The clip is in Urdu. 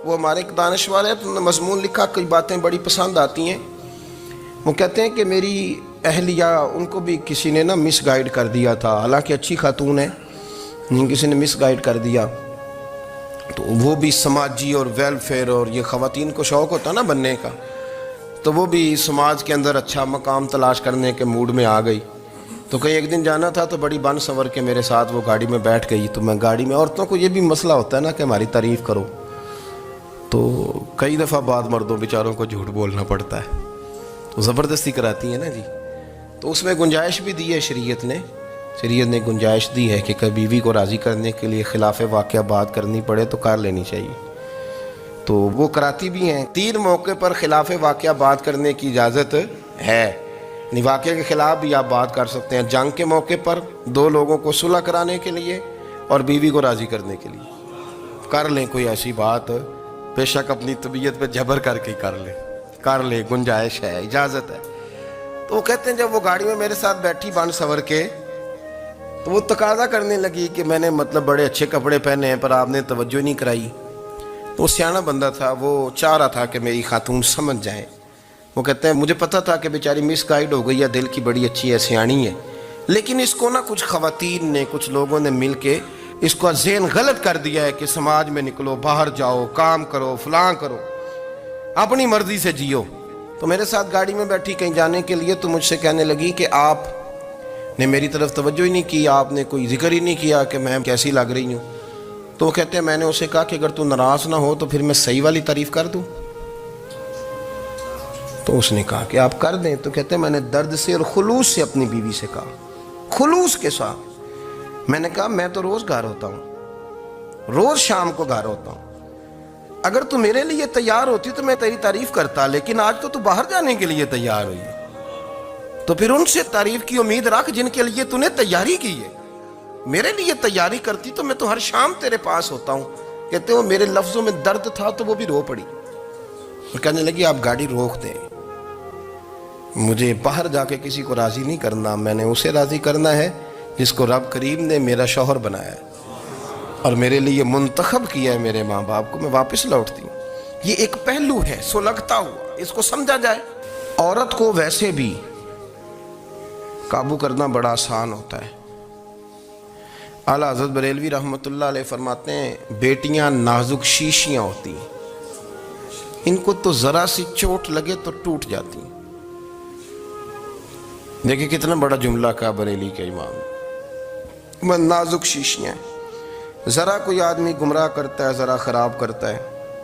وہ ہمارے ایک دانش والے ہیں، تو انہوں نے مضمون لکھا، کئی باتیں بڑی پسند آتی ہیں۔ وہ کہتے ہیں کہ میری اہلیہ، ان کو بھی کسی نے نا مس گائیڈ کر دیا تھا، حالانکہ اچھی خاتون ہے، کسی نے مس گائیڈ کر دیا، تو وہ بھی سماجی اور ویلفیئر اور یہ خواتین کو شوق ہوتا نا بننے کا، تو وہ بھی سماج کے اندر اچھا مقام تلاش کرنے کے موڈ میں آ گئی۔ تو کہیں ایک دن جانا تھا تو بڑی بن سنور کے میرے ساتھ وہ گاڑی میں بیٹھ گئی۔ تو میں گاڑی میں، عورتوں کو یہ بھی مسئلہ ہوتا ہے نا کہ ہماری تعریف کرو، تو کئی دفعہ بعد مردوں بیچاروں کو جھوٹ بولنا پڑتا ہے، تو زبردستی کراتی ہیں نا جی۔ تو اس میں گنجائش بھی دی ہے شریعت نے گنجائش دی ہے کہ کبھی بیوی کو راضی کرنے کے لیے خلاف واقعہ بات کرنی پڑے تو کر لینی چاہیے، تو وہ کراتی بھی ہیں۔ 3 موقع پر خلاف واقعہ بات کرنے کی اجازت ہے، واقعے کے خلاف بھی آپ بات کر سکتے ہیں، جنگ کے موقع پر، 2 لوگوں کو صلح کرانے کے لیے، اور بیوی کو راضی کرنے کے لیے کر لیں کوئی ایسی بات، بے شک اپنی طبیعت پہ جبر کر کے کر لیں، گنجائش ہے، اجازت ہے۔ تو وہ کہتے ہیں جب وہ گاڑی میں میرے ساتھ بیٹھی بن سنور کے، تو وہ تقاضا کرنے لگی کہ میں نے مطلب بڑے اچھے کپڑے پہنے ہیں پر آپ نے توجہ نہیں کرائی۔ تو وہ سیاںا بندہ تھا، وہ چاہ رہا تھا کہ میری خاتون سمجھ جائیں۔ وہ کہتے ہیں مجھے پتہ تھا کہ بیچاری مس گائیڈ ہو گئی ہے، دل کی بڑی اچھی ہے، سیاਣੀ ہے، لیکن اس کو نا کچھ خواتین نے، کچھ لوگوں نے مل کے اس کو ذہن غلط کر دیا ہے کہ سماج میں نکلو، باہر جاؤ، کام کرو، فلاں کرو، اپنی مرضی سے جیو۔ تو میرے ساتھ گاڑی میں بیٹھی کہیں جانے کے لیے، تو مجھ سے کہنے لگی کہ آپ نے میری طرف توجہ ہی نہیں کی، آپ نے کوئی ذکر ہی نہیں کیا کہ میں کیسی لگ رہی ہوں۔ تو وہ کہتے ہیں میں نے اسے کہا کہ اگر تو ناراض نہ ہو تو پھر میں صحیح والی تعریف کر دوں۔ تو اس نے کہا کہ آپ کر دیں۔ تو کہتے ہیں میں نے درد سے اور خلوص سے اپنی بیوی سے کہا، خلوص کے ساتھ میں نے کہا میں تو روز گھر ہوتا ہوں، روز شام کو گھر ہوتا ہوں، اگر تو میرے لیے تیار ہوتی تو میں تیری تعریف کرتا، لیکن آج تو باہر جانے کے لیے تیار ہوئی، تو پھر ان سے تعریف کی امید رکھ جن کے لیے تو نے تیاری کی ہے۔ میرے لیے تیاری کرتی تو میں تو ہر شام تیرے پاس ہوتا ہوں۔ کہتے ہیں میرے لفظوں میں درد تھا تو وہ بھی رو پڑی، کہنے لگی آپ گاڑی روک دیں، مجھے باہر جا کے کسی کو راضی نہیں کرنا، میں نے اسے راضی کرنا ہے جس کو رب کریم نے میرا شوہر بنایا ہے اور میرے لیے منتخب کیا ہے، میرے ماں باپ کو۔ میں واپس لوٹتی ہوں۔ یہ ایک پہلو ہے سلگتا ہوا، اس کو سمجھا جائے۔ عورت کو ویسے بھی قابو کرنا بڑا آسان ہوتا ہے۔ اعلیٰ حضرت بریلوی رحمۃ اللہ علیہ فرماتے ہیں بیٹیاں نازک شیشیاں ہوتی ہیں، ان کو تو ذرا سی چوٹ لگے تو ٹوٹ جاتی ہیں۔ دیکھیں کتنا بڑا جملہ کہا بریلی کے امام، وہ نازک شیشیاں ہیں، ذرا کوئی آدمی گمراہ کرتا ہے، ذرا خراب کرتا ہے